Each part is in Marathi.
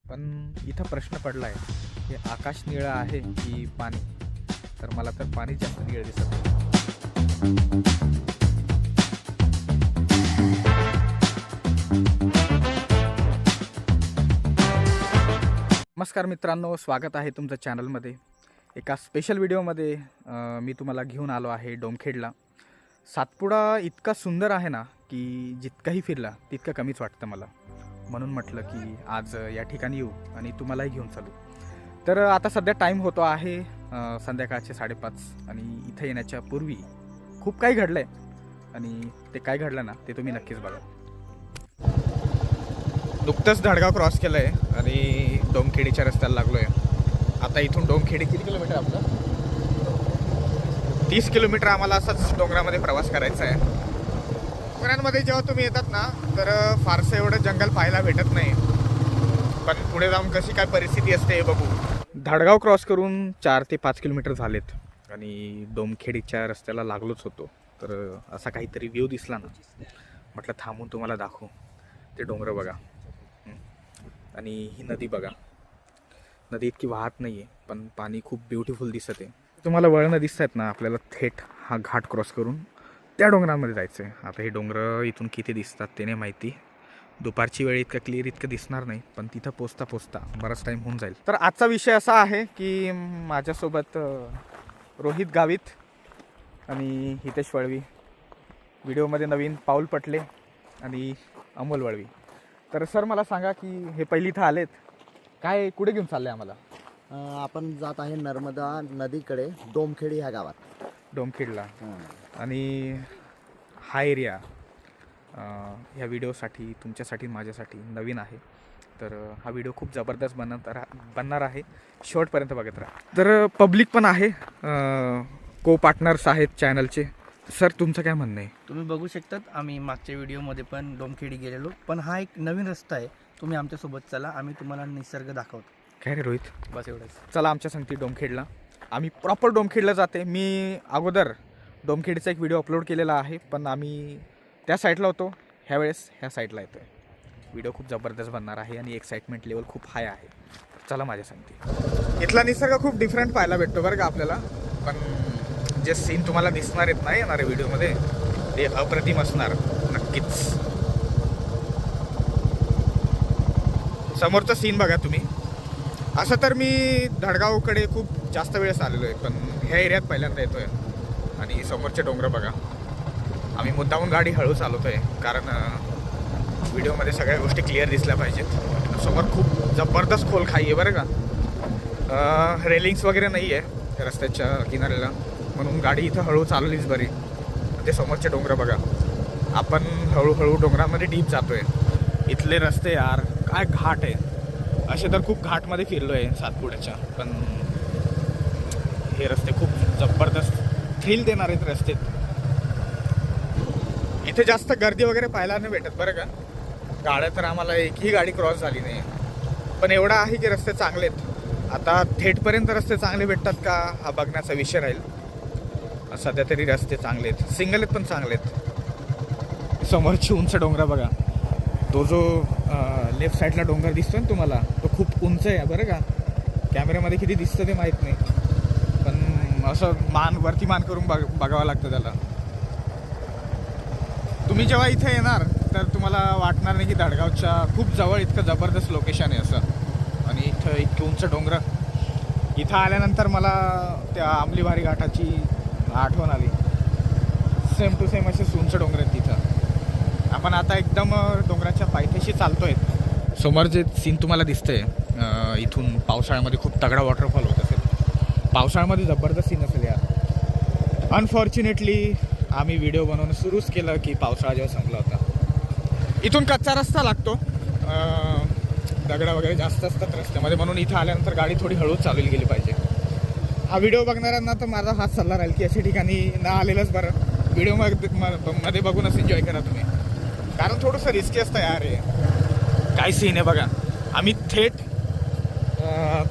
पण इथं प्रश्न पडला आहे की आकाश निळं आहे की पाणी. तर मला तर पाणी जास्त निळं दिसत आहे. नमस्कार मित्रांनो, स्वागत आहे तुमचं चॅनलमध्ये. एका स्पेशल व्हिडिओमध्ये मी तुम्हाला घेऊन आलो आहे डोमखेडला. सातपुडा इतका सुंदर आहे ना की जितकाही फिरला तितकं कमीच वाटतं मला. म्हणून म्हटलं की आज या ठिकाणी येऊ आणि तुम्हालाही घेऊन चालू. तर आता सध्या टाईम होतो आहे संध्याकाळचे 5:30 आणि इथं येण्याच्या पूर्वी खूप काही घडलं आहे आणि ते काय घडलं ना ते तुम्ही नक्कीच बघा. नुकतंच धडगाव क्रॉस केलं आहे आणि डोमखेडीच्या रस्त्याला लागलो आहे. आता इथून डोमखेडी किती किलोमीटर आपलं? 30 किलोमीटर आम्हाला असंच डोंगरामध्ये प्रवास करायचा आहे. डोंगरांमध्ये जेव्हा तुम्ही येतात ना तर फारसं एवढं जंगल पाहायला भेटत नाही, पण पुढे जाऊन कशी काय परिस्थिती असते हे बघू. धडगाव क्रॉस करून 4 ते 5 किलोमीटर झालेत आणि डोमखेडीच्या रस्त्याला लागलोच होतो. तर असा काहीतरी व्ह्यू दिसला ना, म्हटलं थांबून तुम्हाला दाखवू. ते डोंगर बघा आणि ही नदी बघा. नदी इतकी वाहत नाही आहे पण पाणी खूप ब्युटिफुल दिसत आहे. तुम्हाला वळणं दिसत आहेत ना, आपल्याला थेट हा घाट क्रॉस करून त्या डोंगरांमध्ये जायचं आहे. आता हे डोंगर इथून किती दिसतात ते नाही माहिती. दुपारची वेळ इतकं क्लिअर इतकं दिसणार नाही, पण तिथं पोचता बराच टाईम होऊन जाईल. तर आजचा विषय असा आहे की माझ्यासोबत रोहित गावित आणि हितेश वळवी, व्हिडिओमध्ये नवीन पाऊल पटले आणि अमोल वळवी. तर सर मला सांगा की हे पहिली इथं आलेत, काय कुठे घेऊन चालले आम्हाला? आपण जात आहे नर्मदा नदीकडे डोमखेडी ह्या गावात. डोमखेडला. आणि हा एरिया ह्या व्हिडिओसाठी तुमच्यासाठी माझ्यासाठी नवीन आहे. तर हा व्हिडिओ खूप जबरदस्त बनणार आहे. शेवटपर्यंत बघत राहा. तर पब्लिक पण आहे, को पार्टनर्स आहेत चॅनलचे. सर तुमचं काय म्हणणं आहे? तुम्ही बघू शकतात, आम्ही मागच्या व्हिडिओमध्ये पण डोमखेडी गेलेलो, पण हा एक नवीन रस्ता आहे. तुम्ही आमच्यासोबत चला, आम्ही तुम्हाला निसर्ग दाखवतो. काय रे रोहित? बस एवढंच. चला आमच्या संगती डोमखेडला. आम्ही प्रॉपर डोमखेडला जाते. मी अगोदर डोमखेडचा एक व्हिडिओ अपलोड केलेला आहे, पण आम्ही त्या साईडला होतो, ह्यावेळेस ह्या साईडला येतो आहे. व्हिडिओ खूप जबरदस्त बनणार आहे आणि एक्साइटमेंट लेवल खूप हाय आहे. चला माझ्या संगती. इथला निसर्ग खूप डिफरंट पाहायला भेटतो बरं का आपल्याला, पण जे सीन तुम्हाला दिसणार आहेत नाही येणाऱ्या व्हिडिओमध्ये ते अप्रतिम असणार नक्कीच. समोरचा सीन बघा तुम्ही. असं तर मी धडगावकडे खूप जास्त वेळेस आलेलो आहे, पण ह्या एरियात पहिल्यांदा येतो आहे. आणि समोरचे डोंगर बघा. आम्ही मुद्दामून गाडी हळू चालवतो आहे कारण व्हिडिओमध्ये सगळ्या गोष्टी क्लिअर दिसल्या पाहिजेत. समोर खूप जबरदस्त खोल खाई आहे बरं का. रेलिंग्स वगैरे नाही आहे रस्त्याच्या किनाऱ्याला, म्हणून गाडी इथं हळू चालवलीच बरी. ते समोरचे डोंगर बघा. आपण हळूहळू डोंगरामध्ये डीप जातो आहे. इथले रस्ते यार काय घाट आहे. असे तर खूप घाटमध्ये फिरलो आहे सातपुड्याच्या, पण हे रस्ते खूप जबरदस्त थ्रिल देणार आहेत रस्ते. इथे जास्त गर्दी वगैरे पाहायला नाही भेटत बरं का. गाड्या तर आम्हाला एकही गाडी क्रॉस झाली नाही, पण एवढा आहे की रस्ते चांगले आहेत. आता थेटपर्यंत रस्ते चांगले भेटतात का हा बघण्याचा विषय राहील. सध्या तरी रस्ते चांगले आहेत, सिंगल आहेत पण चांगले आहेत. समोरची उंच डोंगर बघा. तो जो लेफ्ट साईडला डोंगर दिसतो ना तुम्हाला, तो खूप उंच आहे बरं का. कॅमेऱ्यामध्ये किती दिसतं ते माहीत नाही, पण असं वरती मान करून बघावं लागतं त्याला. तुम्ही जेव्हा इथे येणार तर तुम्हाला वाटणार नाही की धडगावच्या खूप जवळ इतकं जबरदस्त लोकेशन आहे असं. आणि इथं इतकी उंच डोंगर. इथं आल्यानंतर मला त्या आंबलीबारी घाटाची आठवण आली. सेम टू सेम असे उंच डोंगर आहेत तिथं. आपण आता एकदम डोंगराच्या पायथ्याशी चालतो आहे. समोर जे सीन तुम्हाला दिसतंय, इथून पावसाळ्यामध्ये खूप तगडा वॉटरफॉल होत असेल. पावसाळ्यामध्ये जबरदस्त सीन असेल यार. अनफॉर्च्युनेटली आम्ही व्हिडिओ बनवणं सुरूच केलं की पावसाळा जेव्हा संपला होता. इथून कच्चा रस्ता लागतो, दगडा वगैरे जास्त असतात रस्त्यामध्ये, म्हणून इथं आल्यानंतर गाडी थोडी हळूच चालवली गेली पाहिजे. हा व्हिडिओ बघणाऱ्यांना तर माझा हाच सल्ला राहील की अशा ठिकाणी ना आलेलंच बरं. व्हिडिओमध्ये बघूनच एन्जॉय करा तुम्ही, कारण थोडंसं रिस्की असतं यार हे. काय सीन आहे बघा. आम्ही थेट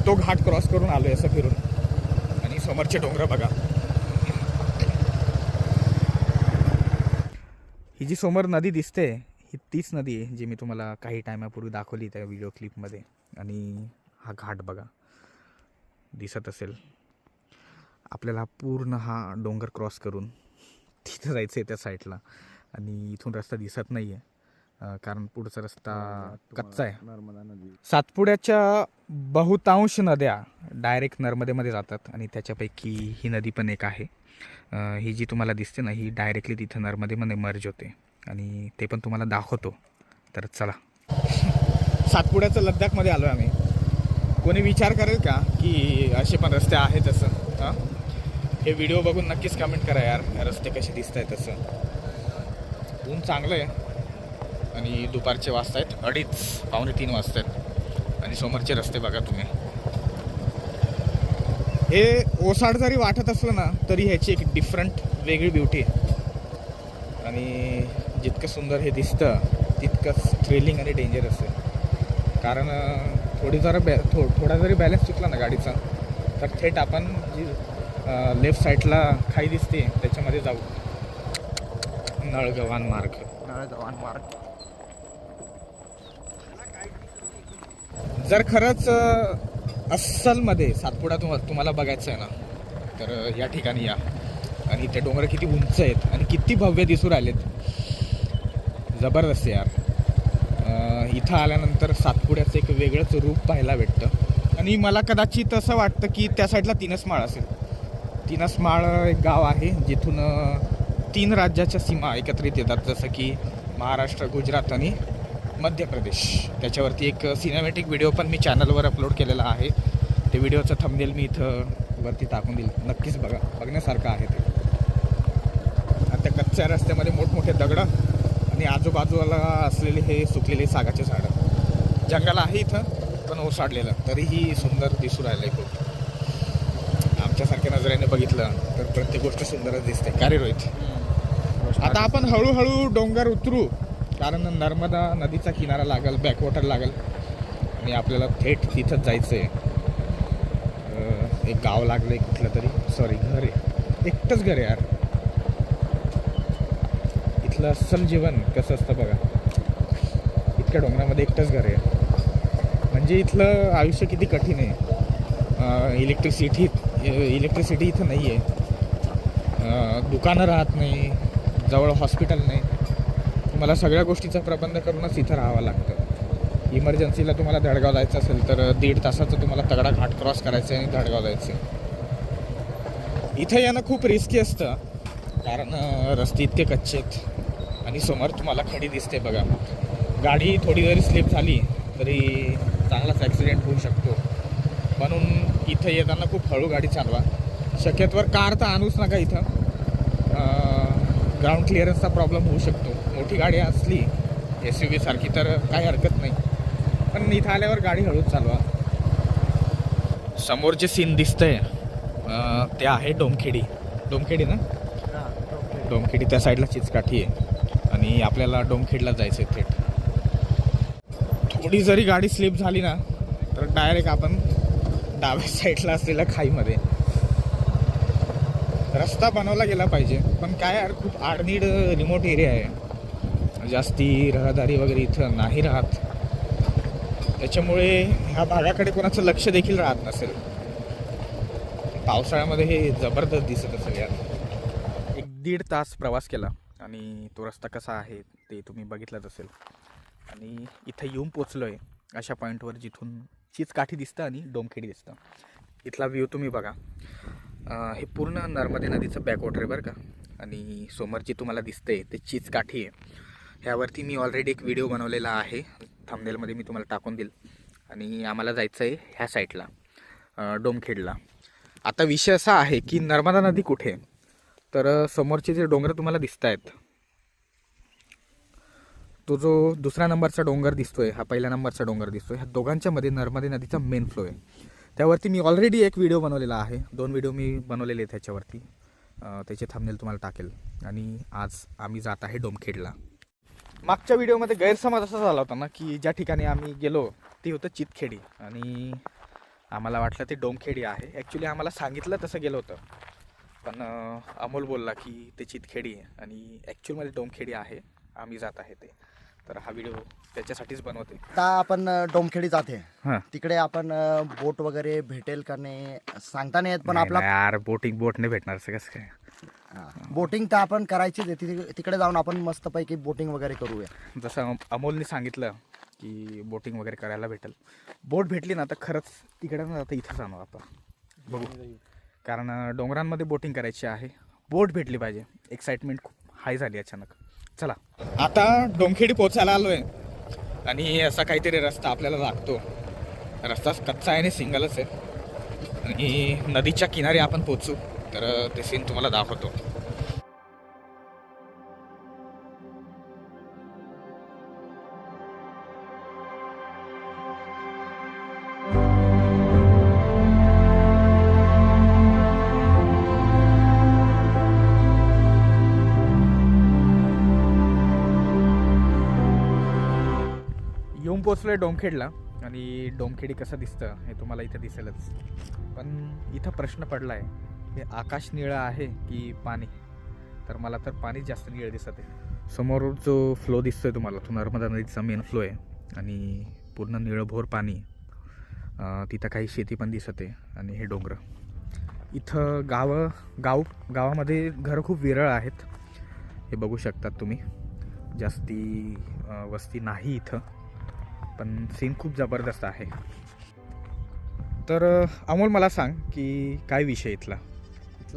तो घाट क्रॉस करून आलो आहे असं फिरून, आणि समोरचे डोंगर बघा. ही जी समोर नदी दिसते ही तीच नदी आहे जी मी तुम्हाला काही टायमापूर्वी दाखवली त्या व्हिडिओ क्लिपमध्ये. आणि हा घाट बघा दिसत असेल. आपल्याला पूर्ण हा डोंगर क्रॉस करून तिथं जायचं आहे त्या साईडला, आणि इथून रस्ता दिसत नाही आहे कारण पुढचा रस्ता कच्चा आहे. नर्मदा नदी. सातपुड्याच्या बहुतांश नद्या डायरेक्ट नर्मदेमध्ये जातात आणि त्याच्यापैकी ही नदी पण एक आहे. ही जी तुम्हाला दिसते ना, ही डायरेक्टली तिथं नर्मदेमध्ये मर्ज होते आणि ते पण तुम्हाला दाखवतो. तर चला. सातपुड्याचं लद्दाखमध्ये आलो आम्ही. कोणी विचार करेल का की असे पण रस्ते आहेत असं? हां, हे व्हिडिओ बघून नक्कीच कमेंट करा यार, रस्ते कसे दिसत आहेत तसं. ऊन चांगलं आहे आणि दुपारचे वाजता आहेत 2:30 पावणे 3 वाजता आहेत आणि समोरचे रस्ते बघा तुम्ही. हे ओसाड जरी वाटत असलं ना तरी ह्याची एक डिफरंट वेगळी ब्युटी आहे. आणि जितकं सुंदर हे दिसतं तितकंच थ्रिलिंग आणि डेंजरस आहे. कारण थोडा जरी बॅलन्स चुकला ना गाडीचा तर थेट आपण जी लेफ्ट साईडला खाई दिसते त्याच्यामध्ये जाऊ. नळगव्हाण मार्ग. जर खरंच अस्सलमध्ये सातपुडा तुम्हाला बघायचं आहे ना तर या ठिकाणी या. आणि ते डोंगर किती उंच आहेत आणि किती भव्य दिसू राहिलेत, जबरदस्त यार. इथं आल्यानंतर सातपुड्याचं एक वेगळंच रूप पाहायला भेटतं. आणि मला कदाचित असं वाटतं की त्या साईडला तीनसमाळ असेल. तीनसमाळ एक गाव आहे जिथून 3 राज्याच्या सीमा एकत्रित येतात, जसं की महाराष्ट्र, गुजरात आणि मध्य प्रदेश. त्याच्यावरती एक सिनेमॅटिक व्हिडिओ पण मी चॅनलवर अपलोड केलेला आहे. ते व्हिडिओचं थंबनेल मी इथं वरती टाकून देईल, नक्कीच बघा, बघण्यासारखं आहे ते. आता कच्च्या रस्त्यामध्ये मोठमोठे दगडं आणि आजूबाजूला असलेले हे सुकलेले सागाचे झाडं. जंगल आहे इथं पण ओसाडलेलं, तरीही सुंदर दिसू राहिलं आहे खूप. आमच्यासारख्या नजरेने बघितलं तर प्रत्येक गोष्ट सुंदरच दिसते. का रे रोहित? आता आपण हळूहळू डोंगर उतरू कारण नर्मदा नदीचा किनारा लागेल, बॅकवॉटर लागेल आणि आपल्याला थेट तिथंच जायचं आहे. एक गाव लागलं आहे कुठलं तरी, सॉरी घर आहे, एकटंच घर आहे यार. इथलं अस्सल जीवन कसं असतं बघा. इतक्या डोंगरामध्ये एकटंच घर आहे म्हणजे इथलं आयुष्य किती कठीण आहे. इलेक्ट्रिसिटी इथं नाही आहे, दुकानं राहत नाही, जवळ हॉस्पिटल नाही. तुम्हाला सगळ्या गोष्टीचा प्रबंध करूनच इथं राहावं लागतं. इमर्जन्सीला तुम्हाला धडगाव जायचं असेल तर 1.5 तासाचं तुम्हाला तगडा घाट क्रॉस करायचं आहे आणि धडगाव जायचं आहे. इथं येणं खूप रिस्की असतं कारण रस्ते इतके कच्चे आहेत आणि समोर तुम्हाला खडी दिसते बघा. गाडी थोडी जरी स्लिप झाली तरी चांगलाच ॲक्सिडेंट होऊ शकतो. म्हणून इथं येताना खूप हळू गाडी चालवा. शक्यतोवर कार तर आणूच नका इथं, ग्राउंड क्लिअरन्सचा प्रॉब्लेम होऊ शकतो. मोठी गाडी असली SUV सारखी तर काही हरकत नाही, पण इथं आल्यावर गाडी हळूच चालवा. समोर जे सीन दिसतंय ते आहे डोमखेडी. डोमखेडी ना, डोमखेडी त्या साईडला चिचकाठी आहे आणि आपल्याला डोमखेडला जायचं आहे थेट. थोडी जरी गाडी स्लिप झाली ना तर डायरेक्ट आपण डाव्या साईडला असलेल्या खाईमध्ये. रस्ता बनवला गेला पाहिजे पण काय यार, खूप आडनीड रिमोट एरिया आहे, जास्ती रहदारी वगैरे इथं नाही राहत. त्याच्यामुळे ह्या भागाकडे कोणाचं लक्ष देखील राहत नसेल. पावसाळ्यामध्ये हे जबरदस्त दिसत असेल यार. 1-1.5 तास प्रवास केला आणि तो रस्ता कसा आहे ते तुम्ही बघितलंच असेल. आणि इथं येऊन पोचलो आहे अशा पॉईंटवर जिथून चिचकाठी दिसतं आणि डोमखेडी दिसतं. इथला व्ह्यू तुम्ही बघा. हे पूर्ण नर्मदे नदीचं बॅकवॉटर आहे बरं का. आणि समोर जी तुम्हाला दिसते ते चिचकाठी आहे. ह्यावरती मी ऑलरेडी एक व्हिडिओ बनवलेला आहे, थंबनेलमध्ये मी तुम्हाला टाकून देईल. आणि आम्हाला जायचं आहे ह्या साईडला डोमखेडला. आता विषय असा आहे की नर्मदा नदी कुठे, तर समोरचे जे डोंगर तुम्हाला दिसत आहेत, तो जो दुसऱ्या नंबरचा डोंगर दिसतोय, हा पहिल्या नंबरचा डोंगर दिसतोय, ह्या दोघांच्या मध्ये नर्मदे नदीचा मेन फ्लो आहे. त्यावरती मी ऑलरेडी एक व्हिडिओ बनवलेला आहे, 2 व्हिडिओ मी बनवलेले आहेत त्याच्यावरती. त्याचे थंबनेल तुम्हाला टाकेल. आणि आज आम्ही जात आहे डोमखेडला. मागच्या व्हिडिओमध्ये गैरसमज असा झाला होता ना की ज्या ठिकाणी आम्ही गेलो ते होतं चितखेडी आणि आम्हाला वाटलं ते डोमखेडी आहे. ॲक्च्युली आम्हाला सांगितलं तसं गेलं होतं, पण अमोल बोलला की ते चितखेडी आहे आणि ॲक्च्युअलमध्ये डोमखेडी आहे. आम्ही जात आहे ते. तर हा व्हिडिओ त्याच्यासाठीच बनवते. आता आपण डोमखेडी जाते हां तिकडे आपण बोट वगैरे भेटेल का नाही सांगता नाही येत पण आपला यार बोट नाही भेटणार असं कसं काय. बोटिंग तर आपण करायचीच आहे तिकडे जाऊन आपण मस्तपैकी बोटिंग वगैरे करूया. जसं अमोलने सांगितलं की बोटिंग वगैरे करायला भेटेल. बोट भेटली ना तर खरंच तिकडे ना आता इथं जाणं आपण बघू, कारण डोंगरांमध्ये बोटिंग करायची आहे. बोट भेटली पाहिजे. एक्साइटमेंट खूप हाय झाली अचानक. चला आता डोमखेडी पोचायला आलो आहे आणि असा काहीतरी रस्ता आपल्याला लागतो. रस्ता कच्चा आहे आणि सिंगलच आहे आणि नदीच्या किनारी आपण पोचू तर ते सीन तुम्हाला दाखवतो. येऊन पोचलोय डोमखेडला आणि डोमखेडी कसं दिसतं हे तुम्हाला इथं दिसेलच. पण इथं प्रश्न पडला आहे, हे आकाश निळं आहे की पाणी? तर मला तर पाणीच जास्त निळं दिसत आहे. समोर जो फ्लो दिसतोय तुम्हाला तो नर्मदा नदीचा मेन फ्लो आहे आणि पूर्ण निळभोर पाणी. तिथं काही शेती पण दिसत आहे आणि हे डोंगर. इथं गावामध्ये घरं खूप विरळ आहेत. हे बघू शकतात तुम्ही. जास्ती वस्ती नाही इथं, पण सीन खूप जबरदस्त आहे. तर अमोल मला सांग की काय विषय इथला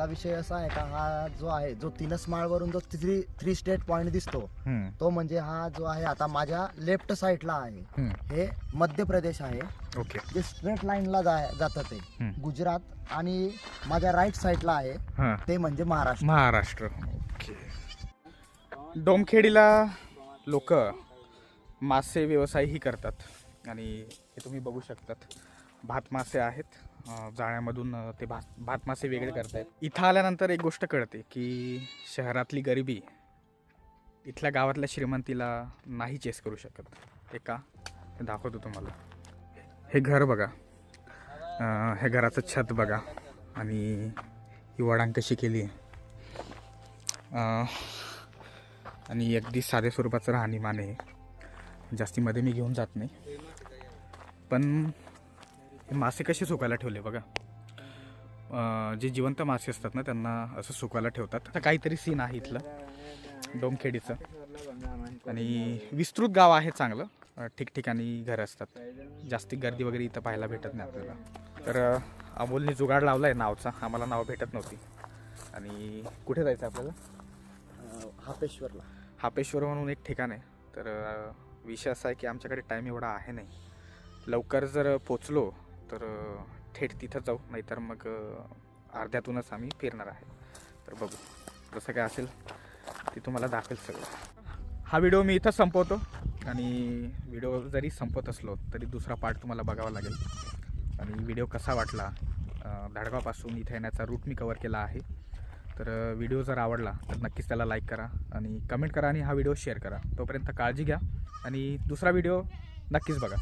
विषय असा आहे का, हा जो आहे जो 3 माळवरून जो 3 स्टेट पॉइंट दिसतो तो म्हणजे हा जो आहे आता माझ्या लेफ्ट साईडला आहे हे मध्य प्रदेश आहे. ओके. जे स्ट्रेट लाईनला जातं ते गुजरात आणि माझ्या राईट साईडला आहे ते म्हणजे महाराष्ट्र. ओके. डोमखेडीला लोक मासे व्यवसायही करतात आणि हे तुम्ही बघू शकतात. भात मासे आहेत. जाळ्यामधून ते भात मासे वेगळे करतायत. इथं आल्यानंतर एक गोष्ट कळते की शहरातली गरिबी इथल्या गावातल्या श्रीमंतीला नाही चेस करू शकत. ते का हे दाखवतो तुम्हाला. हे घर बघा, हे घराचं छत बघा आणि ही वडांग कशी केली आहे आणि अगदी साध्या स्वरूपाचं राहणीमान आहे. जास्ती मध्ये मी घेऊन जात नाही, पण हे मासे कसे सुकायला ठेवले बघा. जे जिवंत मासे असतात ना त्यांना असं सुकायला ठेवतात. आता काहीतरी सीन आहे इथलं डोमखेडीचं आणि विस्तृत गाव आहे चांगलं. ठिकठिकाणी घरं असतात. जास्ती गर्दी वगैरे इथं पाहायला भेटत नाही आपल्याला. तर अमोलने जुगाड लावला आहे नावचा. आम्हाला नाव भेटत नव्हती. आणि कुठे जायचं आपल्याला? हापेश्वर म्हणून एक ठिकाण आहे. तर विषय असा आहे की आमच्याकडे टाईम एवढा आहे नाही. लवकर जर पोचलो तर थेट तिथं जाऊ, नाहीतर मग अर्ध्यातूनच आम्ही फिरणार आहे. तर बघू जसं काय असेल ते तुम्हाला दाखवेल सगळं. हा व्हिडिओ मी इथं संपवतो आणि व्हिडिओ जरी संपत असलो तरी दुसरा पार्ट तुम्हाला बघावा लागेल. आणि व्हिडिओ कसा वाटला, धाडगावपासून इथं येण्याचा रूट मी कवर केला आहे. तर व्हिडिओ जर आवडला तर नक्कीच त्याला लाईक करा आणि कमेंट करा आणि हा व्हिडिओ शेअर करा. तोपर्यंत काळजी घ्या आणि दुसरा व्हिडिओ नक्कीच बघा.